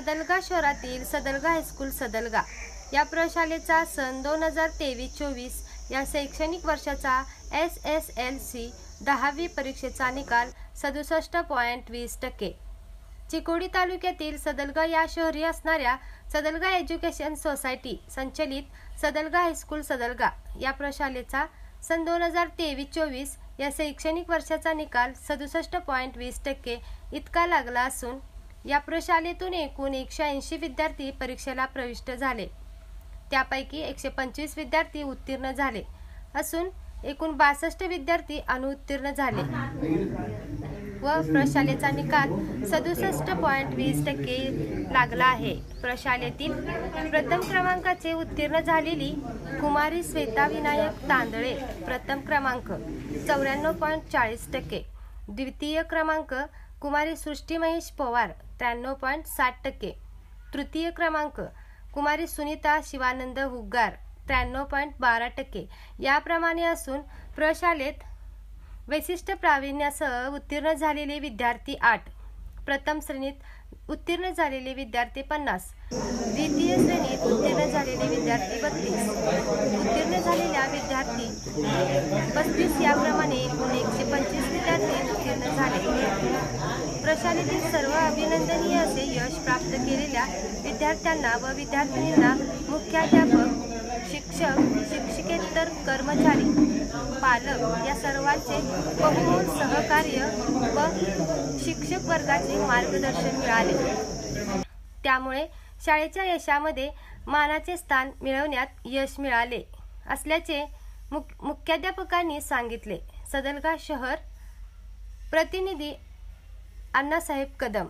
सदलगा शहरातील सदलगा हायस्कूल सदलगा या प्रशालेचा सन 2023-24 या शैक्षणिक वर्षाचा SSLC 10वी परीक्षेचा निकाल 67.20%. चिकोडी तालुक्यातील सदलगा या शहरी असणाऱ्या सदलगा एज्युकेशन सोसायटी संचलित सदलगा हायस्कूल सदलगा या प्रशालेचा सन 2023-24 या शैक्षणिक वर्षाचा निकाल 67.20% इतका लागला असून या प्रशालेतून एकूण 180 विद्यार्थी परीक्षेला प्रविष्ट झाले. त्यापैकी 125 विद्यार्थी उत्तीर्ण झाले असून एकूण 62 विद्यार्थी अनुत्तीर्ण झाले व प्रशालेचा निकाल 67.20% लागला आहे. प्रशालेतील प्रथम क्रमांकाचे उत्तीर्ण झालेली कुमारी श्वेता विनायक तांदळे प्रथम क्रमांक 94.40%, द्वितीय क्रमांक कुमारी सृष्टी महेश पवार 93.60%, तृतीय क्रमांक कुमारी सुनीता शिवानंद हुग्गार 93.12% याप्रमाणे असून प्रशालेत वैशिष्ट्य प्रावीण्यासह उत्तीर्ण झालेले विद्यार्थी 8, प्रथम श्रेणीत उत्तीर्ण झालेले विद्यार्थी 50, द्वितीय श्रेणीत उत्तीर्ण झालेले विद्यार्थी 32, उत्तीर्ण झालेल्या विद्यार्थी 35 याप्रमाणे एकूण 125 विद्यार्थी उत्तीर्ण झाले. प्रशालेतील सर्व अभिनंदनीय असे यश प्राप्त केलेल्या विद्यार्थ्यांना व विद्यार्थिनींना मुख्याध्यापक, शिक्षक, शिक्षकेतर कर्मचारी, पालक या सर्वांचे बहुमोल सहकार्य व शिक्षक वर्गाचे मार्गदर्शन मिळाले. त्यामुळे शाळेच्या यशामध्ये मानाचे स्थान मिळवण्यात यश मिळाले असल्याचे मुख्याध्यापकांनी सांगितले. सदलगा शहर प्रतिनिधी अण्णासाहेब कदम.